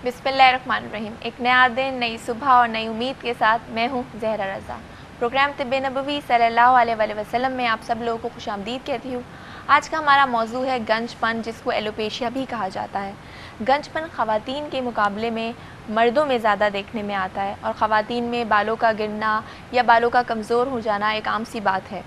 बिस्मिल्लाहिर्रहमानिर्रहीम। एक नया दिन, नई सुबह और नई उम्मीद के साथ मैं हूँ ज़हरा रज़ा। प्रोग्राम तिब्बे नबवी सल्लल्लाहु अलैहि वसल्लम में आप सब लोगों को खुशामदीद कहती हूँ। आज का हमारा मौजू है गंजपन, जिसको एलोपेशिया भी कहा जाता है। गंजपन ख़वातीन के मुकाबले में मर्दों में ज़्यादा देखने में आता है और ख़वातीन में बालों का गिरना या बालों का कमज़ोर हो जाना एक आम सी बात है।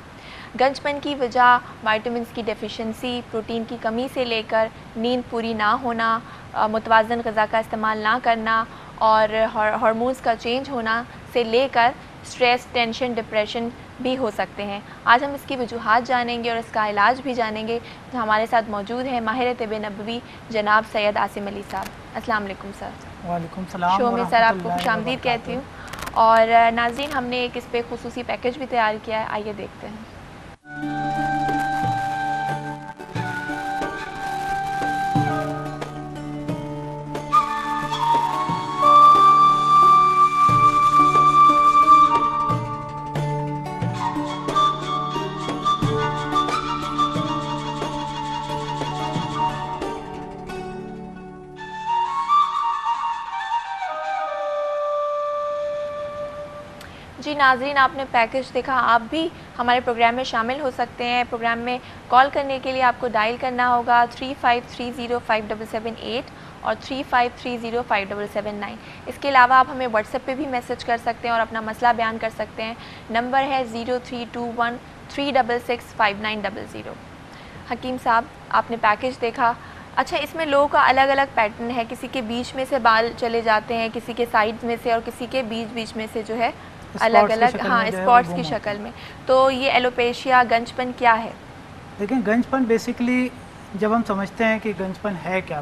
गंजपन की वजह विटामिन्स की डेफिशिएंसी, प्रोटीन की कमी से लेकर नींद पूरी ना होना, मुतवाज़न ग़िज़ा का इस्तेमाल ना करना और हार्मोन्स का चेंज होना से लेकर स्ट्रेस, टेंशन, डिप्रेशन भी हो सकते हैं। आज हम इसकी वजूहात जानेंगे और इसका इलाज भी जानेंगे। तो हमारे साथ मौजूद हैं माहिर तिब्बे नबवी जनाब सैयद आसिम अली साहब। अस्सलाम वालेकुम सर। वालेकुम सलाम। शो में सर आपको खुशामदीद कहती हूँ। और नाज़रीन, हमने एक इस पे खुसूसी पैकेज भी तैयार किया है, आइए देखते हैं। जी नाज़रीन, आपने पैकेज देखा, आप भी हमारे प्रोग्राम में शामिल हो सकते हैं। प्रोग्राम में कॉल करने के लिए आपको डायल करना होगा 35305778 और 35305779। इसके अलावा आप हमें व्हाट्सएप पे भी मैसेज कर सकते हैं और अपना मसला बयान कर सकते हैं। नंबर है 0321366590। हकीम साहब, आपने पैकेज देखा। अच्छा, इसमें लोगों का अलग अलग पैटर्न है, किसी के बीच में से बाल चले जाते हैं, किसी के साइड में से, और किसी के बीच में से जो है अलग अलग, हाँ, स्पॉट्स की शक्ल में। तो ये एलोपेशिया, गंजपन क्या है? देखिए, गंजपन बेसिकली जब हम समझते हैं कि गंजपन है क्या,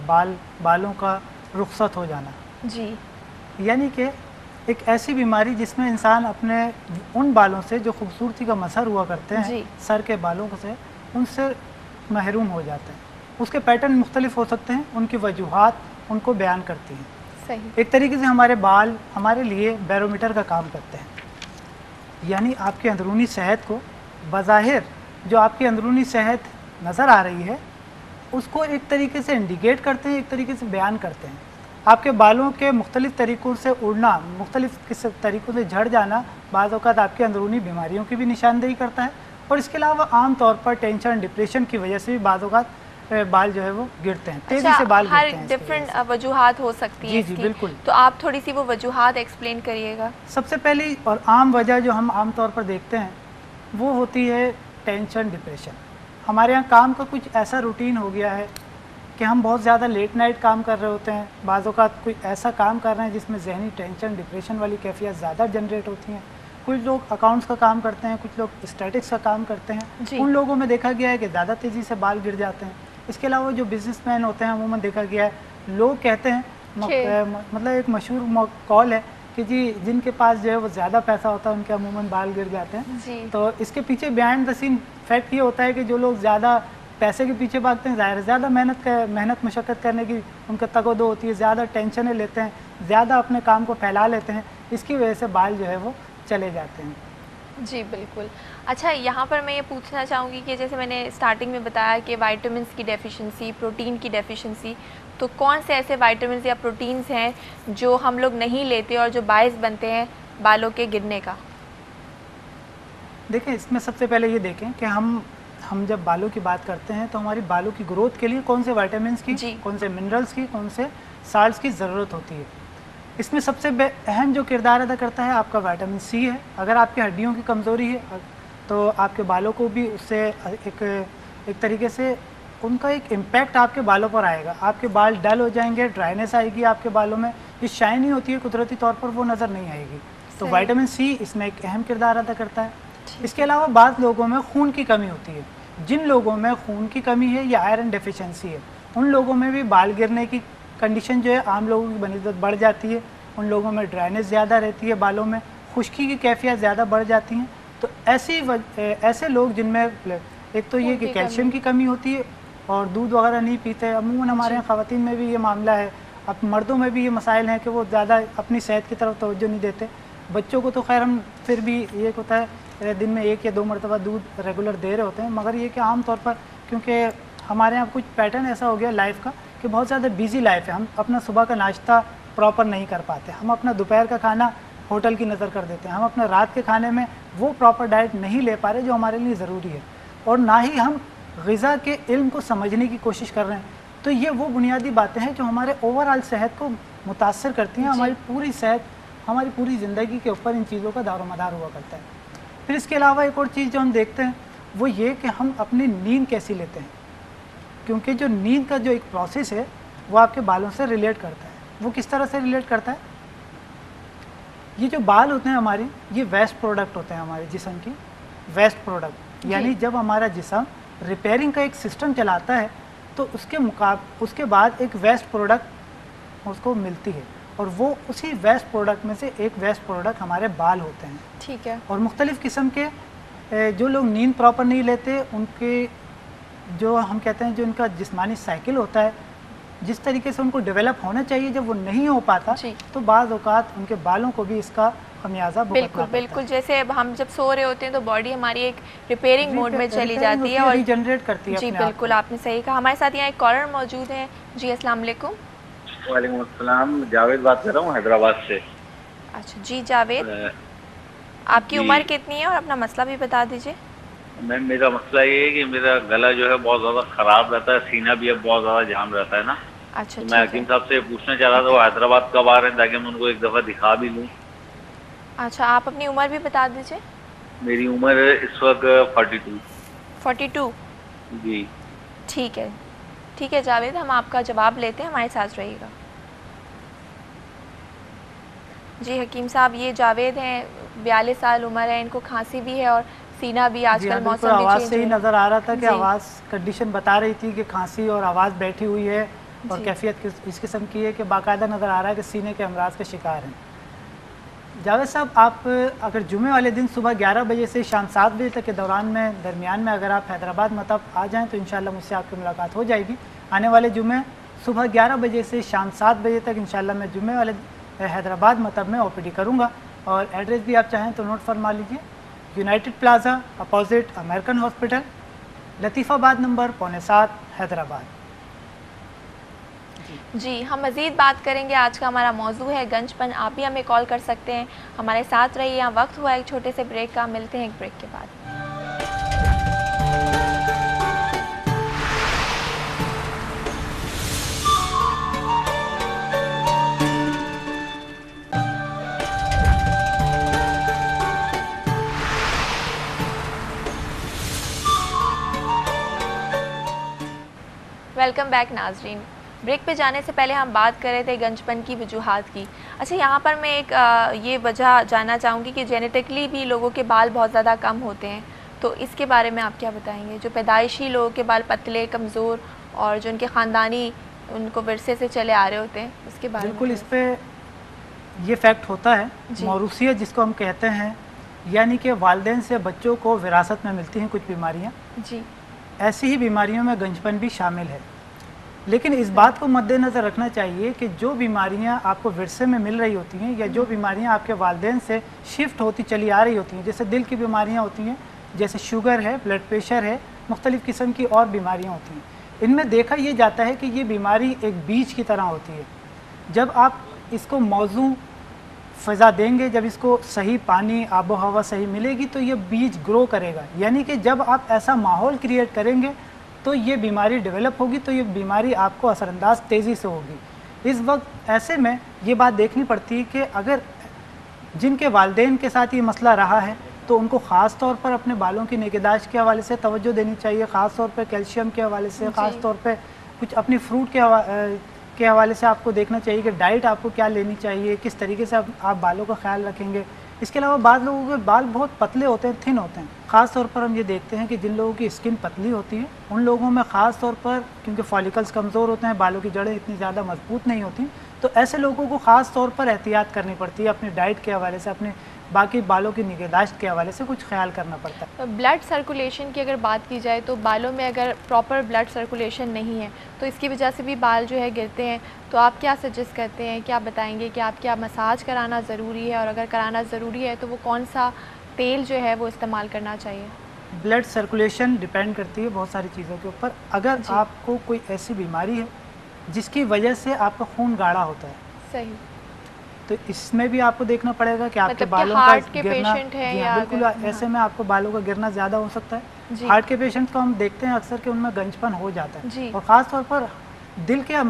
बालों का रुखसत हो जाना जी, यानी कि एक ऐसी बीमारी जिसमें इंसान अपने उन बालों से जो खूबसूरती का मसहर हुआ करते हैं, सर के बालों से, उनसे महरूम हो जाते हैं। उसके पैटर्न मुख्तलिफ हो सकते हैं, उनकी वजूहात उनको बयान करती हैं। सही। एक तरीके से हमारे बाल हमारे लिए बैरोमीटर का काम करते हैं, यानी आपकी अंदरूनी सेहत को, बज़ाहिर जो आपकी अंदरूनी सेहत नज़र आ रही है उसको एक तरीके से इंडिकेट करते हैं, एक तरीके से बयान करते हैं। आपके बालों के मुख्तलिफ़ तरीक़ों से उड़ना, मुख्तलिफ़ तरीक़ों से झड़ जाना बाज़ औक़ात आपकी अंदरूनी बीमारियों की भी निशानदेही करता है। और इसके अलावा आम तौर पर टेंशन, डिप्रेशन की वजह से भी बाज़ औक़ात बाल जो है वो गिरते हैं, तेज़ी से बाल गिरते हैं। हर डिफरेंट वजूहात हो सकती हैं जी बिल्कुल। तो आप थोड़ी सी वो वजूहात एक्सप्लेन करिएगा। सबसे पहली और आम वजह जो हम आम तौर पर देखते हैं वो होती है टेंशन, डिप्रेशन। हमारे यहाँ काम का कुछ ऐसा रूटीन हो गया है कि हम बहुत ज़्यादा लेट नाइट काम कर रहे होते हैं, बाज़ औक़ात कोई ऐसा काम कर रहे हैं जिसमें ज़हनी टेंशन, डिप्रेशन वाली कैफियत ज़्यादा जनरेट होती हैं। कुछ लोग अकाउंट्स का काम करते हैं, कुछ लोग स्टैटिक्स का काम करते हैं, उन लोगों में देखा गया है कि ज़्यादा तेज़ी से बाल गिर जाते हैं। इसके अलावा जो बिजनेसमैन होते हैं, अमूमन देखा गया है, लोग कहते हैं, मतलब एक मशहूर कॉल है कि जी जिनके पास जो है वो ज़्यादा पैसा होता है उनके अमूमन बाल गिर जाते हैं। तो इसके पीछे बिहाइंड द सीन फैक्ट ये होता है कि जो लोग ज़्यादा पैसे के पीछे भागते हैं, ज़ाहिर ज़्यादा मेहनत मशक्क़त करने की उनका तगदो होती है, ज़्यादा टेंशनें लेते हैं, ज़्यादा अपने काम को फैला लेते हैं, इसकी वजह से बाल जो है वो चले जाते हैं। जी बिल्कुल। अच्छा, यहाँ पर मैं ये पूछना चाहूँगी कि जैसे मैंने स्टार्टिंग में बताया कि विटामिन्स की डेफिशिएंसी, प्रोटीन की डेफिशिएंसी, तो कौन से ऐसे विटामिन्स या प्रोटीन्स हैं जो हम लोग नहीं लेते और जो बायस बनते हैं बालों के गिरने का? देखिए, इसमें सबसे पहले ये देखें कि हम जब बालों की बात करते हैं तो हमारी बालों की ग्रोथ के लिए कौन से विटामिन्स की, कौन से मिनरल्स की, कौन से साल्ट्स की ज़रूरत होती है। इसमें सबसे अहम जो किरदार अदा करता है आपका विटामिन सी है। अगर आपकी हड्डियों की कमज़ोरी है तो आपके बालों को भी उससे एक तरीके से उनका एक इम्पैक्ट आपके बालों पर आएगा। आपके बाल डल हो जाएंगे, ड्राइनेस आएगी आपके बालों में, जो शाइनी होती है कुदरती तौर पर वो नज़र नहीं आएगी। तो विटामिन सी इसमें एक अहम किरदार अदा करता है। इसके अलावा बाज़ लोगों में खून की कमी होती है। जिन लोगों में खून की कमी है या आयरन डेफिशिएंसी है, उन लोगों में भी बाल गिरने की कंडीशन जो है आम लोगों की बनिस्बत बढ़ जाती है। उन लोगों में ड्राइनेस ज़्यादा रहती है, बालों में खुश्की की कैफियत ज़्यादा बढ़ जाती हैं। तो ऐसे लोग जिनमें एक तो ये कि कैल्शियम की कमी होती है और दूध वगैरह नहीं पीते। अमूमन हमारे यहाँ ख़वातीन में भी ये मामला है, अब मर्दों में भी ये मसाइल हैं कि वो ज़्यादा अपनी सेहत की तरफ तवज्जो नहीं देते। बच्चों को तो खैर हम फिर भी ये होता है दिन में 1 या 2 मरतबा दूध रेगुलर दे रहे होते हैं, मगर ये कि आम तौर पर क्योंकि हमारे यहाँ कुछ पैटर्न ऐसा हो गया लाइफ का कि बहुत ज़्यादा बिजी लाइफ है, हम अपना सुबह का नाश्ता प्रॉपर नहीं कर पाते, हम अपना दोपहर का खाना होटल की नज़र कर देते हैं, हम अपने रात के खाने में वो प्रॉपर डाइट नहीं ले पा रहे जो हमारे लिए ज़रूरी है, और ना ही हम ग़िज़ा के इल्म को समझने की कोशिश कर रहे हैं। तो ये वो बुनियादी बातें हैं जो हमारे ओवरऑल सेहत को मुतासर करती हैं, हमारी पूरी सेहत, हमारी पूरी ज़िंदगी के ऊपर इन चीज़ों का दारोमदार हुआ करता है। फिर इसके अलावा एक और चीज़ जो हम देखते हैं वो ये कि हम अपनी नींद कैसी लेते हैं, क्योंकि जो नींद का जो एक प्रोसेस है वो आपके बालों से रिलेट करता है। वो किस तरह से रिलेट करता है? ये जो बाल होते हैं हमारी, ये वेस्ट प्रोडक्ट होते हैं हमारे जिस्म की, वेस्ट प्रोडक्ट, यानी जब हमारा जिस्म रिपेयरिंग का एक सिस्टम चलाता है तो उसके बाद एक वेस्ट प्रोडक्ट उसको मिलती है, और वो उसी वेस्ट प्रोडक्ट में से एक वेस्ट प्रोडक्ट हमारे बाल होते हैं। ठीक है। और मुख्तलिफ़ किस्म के जो लोग नींद प्रॉपर नहीं लेते, उनके जो हम कहते हैं जो उनका जिस्मानी साइकिल होता है, जिस तरीके से उनको डेवलप होना चाहिए, जब वो नहीं हो पाता तो बाज़ औक़ात उनके बालों को भी इसका खमियाजा भुगतना पड़ता है। जैसे अब हम जब सो रहे होते हैं तो बॉडी हमारी एक रिपेयरिंग मोड में चली जाती है और रीजनरेट करती है। जी बिल्कुल, आपने सही कहा। हमारे साथ यहाँ एक कॉलर मौजूद है। जी अस्सलाम वालेकुम। वालेकुम अस्सलाम, जावेद बात कर रहा हूँ हैदराबाद से। अच्छा जी जावेद, आपकी उम्र कितनी है और अपना मसला भी बता दीजिए। मैम मेरा मसला ये है कि मेरा गला जो है बहुत ज़्यादा ख़राब रहता है, सीना भी अब बहुत ज़्यादा जाम रहता है ना। अच्छा, तो मैं हकीम साहब से पूछना चाह रहा था वो हैदराबाद कब आ रहे हैं ताकि मैं उनको एक दफ़ा दिखा भी लूँ। अच्छा, आप अपनी उम्र भी बता दीजिए। मेरी उम्र इस वक्त 42 जी। ठीक है जावेद, हम आपका जवाब लेते हैं, हमारे साथ रहिएगा। जी हकीम साहब, ये जावेद हैं, 42 साल उम्र है, इनको खांसी भी है और सीना भी, आजकल मौसम भी आवाज़ से ही नज़र आ रहा था कि आवाज़ कंडीशन बता रही थी कि खांसी और आवाज़ बैठी हुई है और कैफियत इस किस्म की है कि बाकायदा नज़र आ रहा है कि सीने के अमराज के शिकार हैं। जावेद साहब, आप अगर जुमे वाले दिन सुबह 11 बजे से शाम 7 बजे तक के दरमियान में अगर आप हैदराबाद मतब आ जाएं तो इंशाल्लाह मुझसे आपकी मुलाकात हो जाएगी। आने वाले जुमे सुबह 11 बजे से शाम 7 बजे तक इंशाल्लाह मैं जुमे वाले हैदराबाद मतब में OPD करूँगा, और एड्रेस भी आप चाहें तो नोट फरमा लीजिए। United plaza opposite American hospital, Latifabad number 7 Hyderabad. जी, हम मज़ीद बात करेंगे। आज का हमारा मौजू है गंजपन। आप भी हमें कॉल कर सकते हैं, हमारे साथ रहिए। यहाँ वक्त हुआ एक छोटे से ब्रेक का, मिलते हैं एक ब्रेक के बाद। वेलकम बैक नाजरीन। ब्रेक पे जाने से पहले हम बात कर रहे थे गंजपन की वजूहात की। अच्छा, यहाँ पर मैं एक ये वजह जानना चाहूँगी कि जेनेटिकली भी लोगों के बाल बहुत ज़्यादा कम होते हैं, तो इसके बारे में आप क्या बताएंगे? जो पैदाइशी लोगों के बाल पतले, कमज़ोर, और जो उनके ख़ानदानी उनको विरसे से चले आ रहे होते हैं, उसके बारे में? बिल्कुल, इस पर ये फैक्ट होता है, मौरूसियत जिसको हम कहते हैं, यानी कि वालिदैन से बच्चों को विरासत में मिलती हैं कुछ बीमारियाँ। जी, ऐसी ही बीमारियों में गंजपन भी शामिल है। लेकिन इस बात को मद्देनज़र रखना चाहिए कि जो बीमारियां आपको विरसे में मिल रही होती हैं या जो बीमारियां आपके वालिदैन से शिफ्ट होती चली आ रही होती हैं, जैसे दिल की बीमारियां होती हैं, जैसे शुगर है, ब्लड प्रेशर है, मुख्तलिफ़ किस्म की और बीमारियां होती हैं, इनमें देखा ये जाता है कि ये बीमारी एक बीज की तरह होती है। जब आप इसको मौजू फ़ज़ा देंगे, जब इसको सही पानी, आबो हवा सही मिलेगी तो ये बीज ग्रो करेगा। यानी कि जब आप ऐसा माहौल क्रिएट करेंगे तो ये बीमारी डेवलप होगी, तो ये बीमारी आपको असरअंदाज तेज़ी से होगी। इस वक्त ऐसे में ये बात देखनी पड़ती है कि अगर जिनके वालिदैन के साथ ये मसला रहा है तो उनको ख़ास तौर पर अपने बालों की निगहदाश्त के हवाले से तवज्जो देनी चाहिए, ख़ास तौर पर कैल्शियम के हवाले से, ख़ास तौर पर कुछ अपनी फ्रूट के हवाले से आपको देखना चाहिए कि डाइट आपको क्या लेनी चाहिए, किस तरीके से आप बालों का ख्याल रखेंगे। इसके अलावा बाद लोगों के बाल बहुत पतले होते हैं, थिन होते हैं। ख़ास तौर पर हम ये देखते हैं कि जिन लोगों की स्किन पतली होती है उन लोगों में ख़ास तौर पर, क्योंकि फॉलिकल्स कमज़ोर होते हैं, बालों की जड़ें इतनी ज़्यादा मजबूत नहीं होती, तो ऐसे लोगों को ख़ास तौर पर एहतियात करनी पड़ती है, अपनी डाइट के हवाले से, अपने बाकी बालों की निगहदाश्त के हवाले से कुछ ख्याल करना पड़ता है। ब्लड सर्कुलेशन की अगर बात की जाए तो बालों में अगर प्रॉपर ब्लड सर्कुलेशन नहीं है तो इसकी वजह से भी बाल जो है गिरते हैं, तो आप क्या सजेस्ट करते हैं, क्या बताएंगे कि आप क्या मसाज कराना ज़रूरी है, और अगर कराना ज़रूरी है तो वो कौन सा तेल जो है वो इस्तेमाल करना चाहिए? ब्लड सर्कुलेशन डिपेंड करती है बहुत सारी चीज़ों के ऊपर। अगर आपको कोई ऐसी बीमारी है जिसकी वजह से आपका खून गाढ़ा होता है, सही। तो इसमें भी आपको देखना पड़ेगा कि आपके मतलब बालों हार्ट का के गिरना, पेशेंट है जी या हाँ, बिल्कुल अगर- ऐसे में आपको बालों का गिरना ज़्यादा हो सकता जी। है। हार्ट के पेशेंट को हम देखते हैं अक्सर कि उनमें गंजपन हो जाता है, जी। और ख़ास तौर पर दिल के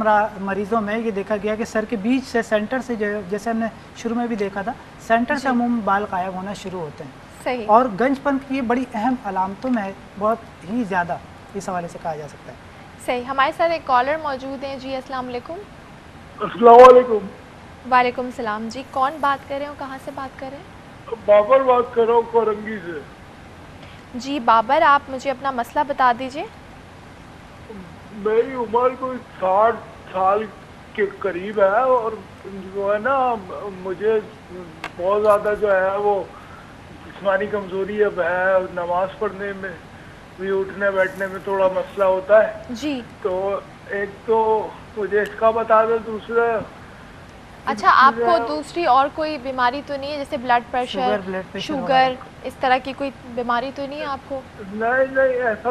मरीज़ों में ये देखा गया कि सर के बीच से, सेंटर से, जो जैसे हमने शुरू में भी देखा था, सेंटर से अमूमन बाल गायब होना शुरू होते हैं। सही। और गंजपन की ये बड़ी अहम अलामतों में बहुत ही ज़्यादा इस हवाले से कहा जा सकता है। सही। हमारे साथ एक कॉलर मौजूद हैं। जी अस्सलाम वालेकुम। अस्सलाम वालेकुम। वालेकुम सलाम जी, कौन बात कर रहे हो, कहाँ से बात कर रहे हैं? बाबर बात कर रहा हूँ कोरंगी से। जी बाबर, आप मुझे अपना मसला बता दीजिए। मेरी उम्र कोई 60 साल के करीब है, और जो है ना मुझे बहुत ज़्यादा जो है वो जिस्मानी कमज़ोरी अब है, नमाज पढ़ने में भी, उठने बैठने में थोड़ा मसला होता है। जी। तो एक तो मुझे इसका बता दो, दूसरा अच्छा, आपको दूसरी और कोई बीमारी तो नहीं है, जैसे ब्लड प्रेशर, शुगर, इस तरह की कोई बीमारी तो नहीं है आपको? नहीं नहीं, ऐसा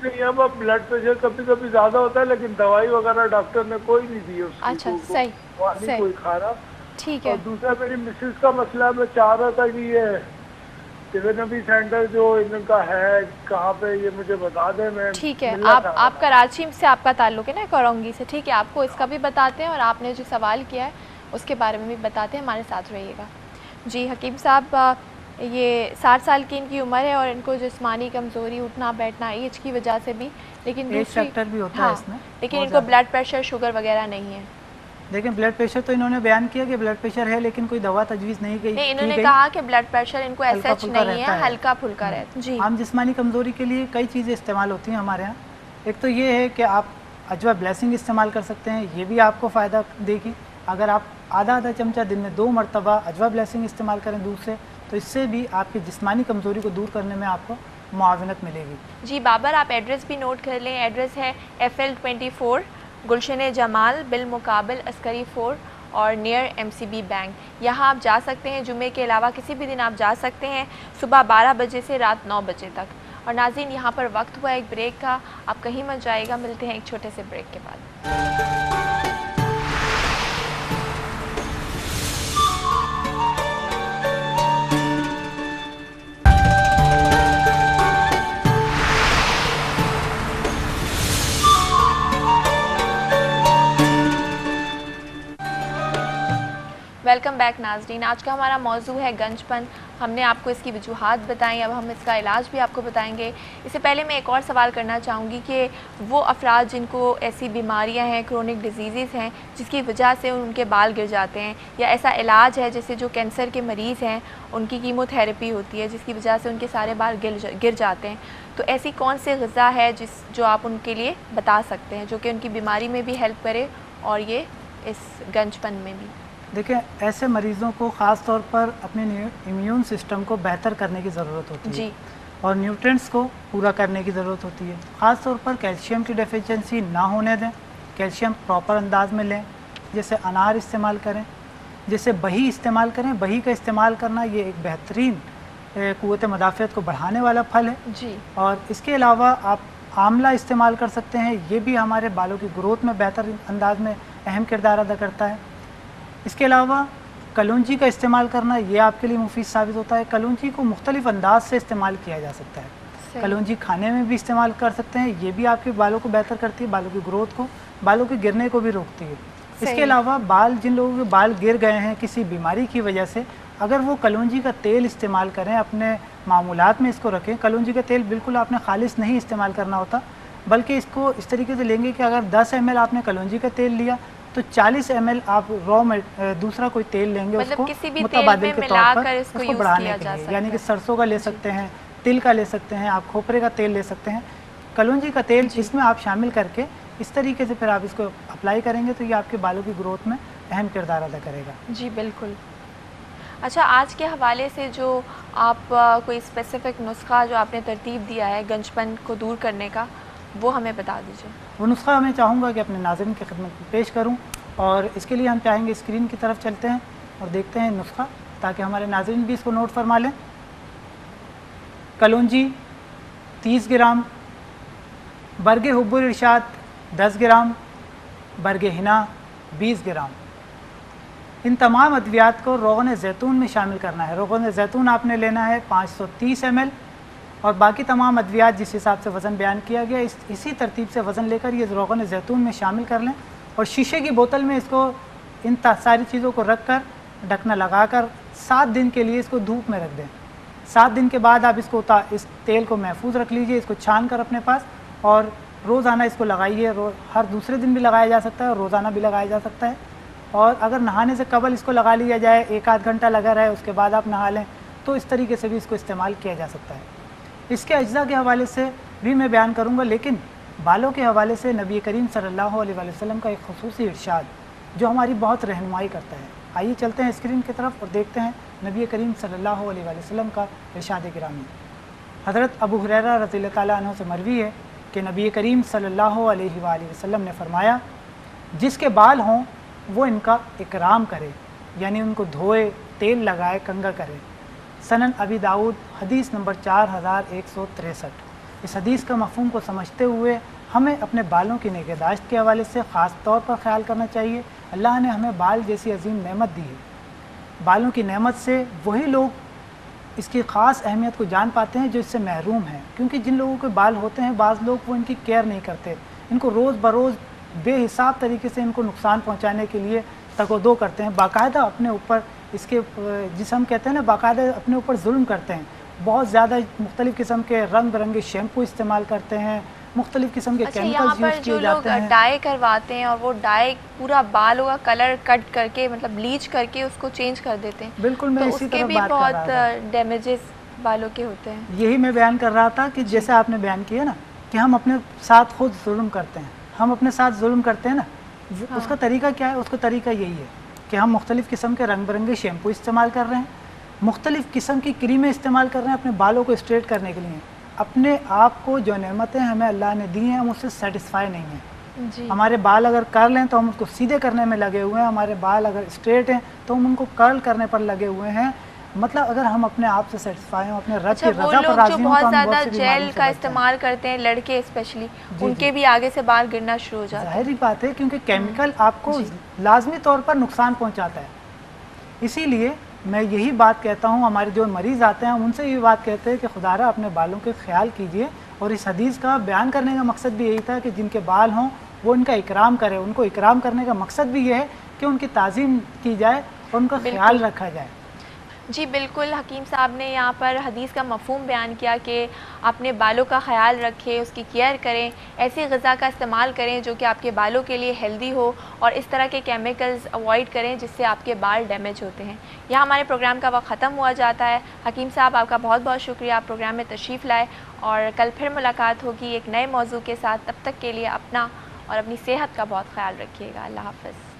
नहीं है। अब ब्लड प्रेशर कभी कभी ज्यादा होता है, लेकिन दवाई वगैरह डॉक्टर ने कोई नहीं दी उसकी। अच्छा, सही सही, कोई खा रहा। ठीक है। और दूसरा मेरी मिसेस का मसला, मैं चाह रहा था कि ये नबी सेंटर जो इनका है कहाँ पे, ये मुझे बता दें। मैं ठीक है, आप कराची से आपका ताल्लुक है ना, कोरंगी से, ठीक है, आपको इसका भी बताते हैं और आपने जो सवाल किया है उसके बारे में भी बताते हैं, हमारे साथ रहिएगा। जी हकीम साहब, ये 60 साल की इनकी उम्र है और इनको जिस्मानी कमज़ोरी, उठना बैठना, एज की वजह से भी, लेकिन दूसरी फैक्टर भी होता हाँ, है इसमें, लेकिन इनको ब्लड प्रेशर, शुगर वगैरह नहीं है। लेकिन ब्लड प्रेशर तो इन्होंने बयान किया कि ब्लड प्रेशर है, लेकिन कोई दवा तजवीज़ नहीं की। नहीं, इन्होंने कहा कि ब्लड प्रेशर इनको सच नहीं है, हल्का फुल्का रहता है। जी। आम जिस्मानी कमज़ोरी के लिए कई चीज़ें इस्तेमाल होती हैं हमारे यहाँ। एक तो ये है कि आप अजवा ब्लेसिंग इस्तेमाल कर सकते हैं, ये भी आपको फ़ायदा देगी। अगर आप आधा चमचा दिन में 2 मरतबा अजवा ब्लेसिंग इस्तेमाल करें दूध से, तो इससे भी आपकी जिस्मानी कमज़ोरी को दूर करने में आपको मुआवनत मिलेगी। जी बाबर, आप एड्रेस भी नोट कर लें। एड्रेस है FL24 गुलशन जमाल बिल मुकाबिल अस्करी 4 और नियर MCB बैंक। यहाँ आप जा सकते हैं, जुमे के अलावा किसी भी दिन आप जा सकते हैं, सुबह 12 बजे से रात 9 बजे तक। और नाज़रीन, यहाँ पर वक्त हुआ एक ब्रेक का, आप कहीं मत जाएगा, मिलते हैं एक छोटे से ब्रेक के बाद। वेलकम बैक नाज़रीन। आज का हमारा मौजू है गंजपन। हमने आपको इसकी वजूहात बताई, अब हम इसका इलाज भी आपको बताएंगे। इससे पहले मैं एक और सवाल करना चाहूँगी कि वो अफराद जिनको ऐसी बीमारियां हैं, क्रोनिक डिजीज़ हैं, जिसकी वजह से उनके बाल गिर जाते हैं, या ऐसा इलाज है जैसे जो कैंसर के मरीज़ हैं उनकी कीमोथेरेपी होती है जिसकी वजह से उनके सारे बाल गिर जाते हैं, तो ऐसी कौन सी ग़िज़ा है जो आप उनके लिए बता सकते हैं जो कि उनकी बीमारी में भी हेल्प करे और ये इस गंजपन में भी? देखिए, ऐसे मरीज़ों को ख़ास तौर पर अपने इम्यून सिस्टम को बेहतर करने की ज़रूरत होती है, और न्यूट्रिएंट्स को पूरा करने की ज़रूरत होती है। ख़ास तौर पर कैल्शियम की डेफिशिएंसी ना होने दें, कैल्शियम प्रॉपर अंदाज में लें, जैसे अनार इस्तेमाल करें, जैसे बही इस्तेमाल करें। बही का इस्तेमाल करना ये एक बेहतरीन क़ुव्वत मदाफ़ियत को बढ़ाने वाला फल है जी। और इसके अलावा आप आंवला इस्तेमाल कर सकते हैं, ये भी हमारे बालों की ग्रोथ में बेहतर अंदाज में अहम किरदार अदा करता है। इसके अलावा कलौंजी का इस्तेमाल करना ये आपके लिए मुफीद साबित होता है। कलौंजी को मुख्तलिफ अंदाज से इस्तेमाल किया जा सकता है। कलौंजी खाने में भी इस्तेमाल कर सकते हैं, ये भी आपके बालों को बेहतर करती है, बालों की ग्रोथ को, बालों के गिरने को भी रोकती है। इसके अलावा जिन लोगों के बाल गिर गए हैं किसी बीमारी की वजह से, अगर वो कलौंजी का तेल इस्तेमाल करें, अपने मामूलात में इसको रखें। कलौंजी का तेल बिल्कुल आपने खालिस नहीं इस्तेमाल करना होता, बल्कि इसको इस तरीके से लेंगे कि अगर 10 ml आपने कलौंजी का तेल लिया तो 40 ml आप दूसरा कोई तेल लेंगे, मतलब उसको किसी भी मुतबादिल तेल में के तौर पर इसको उसको बढ़ाने किया के जा लिए, सकता यानी कि है। सरसों का ले सकते हैं, तिल का ले सकते हैं, आप खोपरे का तेल ले सकते हैं, कलौंजी का तेल इसमें आप शामिल करके इस तरीके से फिर आप इसको अप्लाई करेंगे तो ये आपके बालों की ग्रोथ में अहम किरदार अदा करेगा। जी बिल्कुल। अच्छा, आज के हवाले से जो आप कोई स्पेसिफिक नुस्खा जो आपने तरतीब दिया है गंजपन को दूर करने का, वो हमें बता दीजिए। वो नुस्खा मैं चाहूँगा कि अपने नाज़रीन की खिदमत में पेश करूँ, और इसके लिए हम चाहेंगे स्क्रीन की तरफ चलते हैं और देखते हैं नुस्खा, ताकि हमारे नाज़रीन भी इसको नोट फरमा लें। कलौंजी 30 ग्राम, बरगे हुब्बुल इरशाद 10 ग्राम, बरगे हिना 20 ग्राम, 1 टेबल स्पून अजवाइन, 1 टेबल स्पून नीम तेल, 1 टेबल स्पून ان تمام ادویات کو روغن زیتون میں شامل کرنا ہے. روغن زیتون آپ نے لینا ہے 530 ml، اور باقی تمام ادویات جس حساب سے وزن بیان کیا گیا اسی ترتیب سے وزن لے کر یہ روغن زیتون میں شامل کر لیں، اور شیشے کی بوتل میں اس کو ان ساری چیزوں کو رکھ کر ڈھکنا لگا کر 7 دن کے لیے اس کو دھوپ میں رکھ دیں. 7 دن کے بعد آپ اس تیل کو محفوظ رکھ لیجئے، اس کو چھان کر اپنے پاس، اور روزانہ اس کو لگائیے. ہر دوسرے دن بھی لگایا جا سکتا ہے اور روزانہ بھی لگایا جا سکتا ہے. اور اگر نہانے سے قبل اس کو لگا لیا جائے، 1-8 گھنٹہ لگا رہے، اس کے بعد آپ نہا لیں، تو اس طریقے سے بھی اس کو استعمال کیا جا سکتا ہے. اس کے اجزاء کے حوالے سے بھی میں بیان کروں گا، لیکن بالوں کے حوالے سے نبی کریم صلی اللہ علیہ وسلم کا ایک خصوصی ارشاد جو ہماری بہت رہنمائی کرتا ہے. آئیے چلتے ہیں اسکرین کی طرف اور دیکھتے ہیں نبی کریم صلی اللہ علیہ وسلم کا ارشاد گرامی. حضرت ابو ہریرہ رضی اللہ تعالیٰ عنہ سے مروی ہے کہ نبی کریم صلی اللہ علیہ وآلہ وسلم نے فرمایا، جس کے بال ہوں وہ ان کا اکرام کرے، یعنی ان کو دھوئے، تیل لگائے، کنگھا کرے. سنن ابی داؤد حدیث نمبر 4163. اس حدیث کا مفہوم کو سمجھتے ہوئے ہمیں اپنے بالوں کی نگہداشت کے حوالے سے خاص طور پر خیال کرنا چاہیے. اللہ نے ہمیں بال جیسی عظیم نعمت دی ہے. بالوں کی نعمت سے وہی لوگ اس کی خاص اہمیت کو جان پاتے ہیں جو اس سے محروم ہیں، کیونکہ جن لوگوں کے بال ہوتے ہیں بعض لوگ وہ ان کی کیئر نہیں کرتے، ان کو روز بروز بے حساب طریقے سے ان کو نقصان پہنچانے کے لیے تک و دو کرتے ہیں، باقاعدہ اپنے اوپر اس کے جس ہم کہتے ہیں نا باقاعدہ اپنے اوپر ظلم کرتے ہیں. بہت زیادہ مختلف قسم کے رنگ برنگے شیمپو استعمال کرتے ہیں، مختلف قسم کے کیمیکلز یوز کیے جاتے ہیں. ڈائی کرواتے ہیں اور وہ ڈائی پورا بالوں کا کلر کٹ کر کے مطلب بلیچ کر کے اس کو چینج کر دیتے ہیں. بالکل، میں اسی طرح بات کر رہا تھا. بہت ڈیمیجز بالوں کے ہوتے ہیں. یہی میں بیان کر رہا تھا کہ جیسے آپ نے بیان کیا نا کہ ہم اپنے ساتھ خود ظلم کرتے ہیں، ہم اپنے ساتھ ظلم کرتے ہیں نا، اس کا طریقہ کیا ہے؟ اس کا طریقہ یہی ہے کہ ہم مختلف قسم کے رنگ برنگے شیمپو استعمال کر رہے ہیں، مختلف قسم کی کریمیں استعمال کر رہے ہیں اپنے بالوں کو اسٹریٹ کرنے کے لیے. اپنے آپ کو جو نعمتیں ہمیں اللہ نے دی ہیں ہم اس سے سیٹسفائی نہیں ہیں. جی. ہمارے بال اگر کرل ہیں تو ہم اس کو سیدھے کرنے میں لگے ہوئے ہیں، ہمارے بال اگر اسٹریٹ ہیں تو ہم ان کو کرل کرنے پر لگے ہوئے ہیں. مطلب اگر ہم اپنے آپ سے سیٹسفائی ہوں، اپنے رب کی رضا پر راضی ہوں، بہت زیادہ جیل کا استعمال کرتے ہیں لڑکے اسپیشلی، ان کے بھی آگے سے بال گرنا شروع ہو جاتے ہیں. ظاہری بات ہے کیونکہ کیمیکل آپ کو لازمی طور پر نقصان پہنچاتا ہے. اسی لیے میں یہی بات کہتا ہوں، ہمارے جو مریض آتے ہیں ان سے یہ بات کہتے ہیں کہ خدا را اپنے بالوں کے خیال کیجئے. اور اس حدیث کا بیان کرنے کا مقصد بھی یہی تھا کہ جن کے بال ہوں وہ ان کا اکرام کرے. ان کو اکرام کرنے کا مقصد بھی یہ ہے کہ ان کی تعظیم کی جائے اور ان کا خیال رکھا جائے. جی بالکل، حکیم صاحب نے یہاں پر حدیث کا مفہوم بیان کیا کہ اپنے بالوں کا خیال رکھیں، اس کی کیئر کریں، ایسی غذا کا استعمال کریں جو کہ آپ کے بالوں کے لیے ہیلدی ہو، اور اس طرح کے کیمیکلز اوائڈ کریں جس سے آپ کے بال ڈیمیج ہوتے ہیں. یہاں ہمارے پروگرام کا وقت ختم ہوا جاتا ہے. حکیم صاحب آپ کا بہت بہت شکریہ، آپ پروگرام میں تشریف لائے، اور کل پھر ملاقات ہوگی ایک نئے موضوع کے ساتھ. تب تک کے لیے اپنا اور اپنی صحت کا بہت خیال رکھیے گا. اللہ حافظ.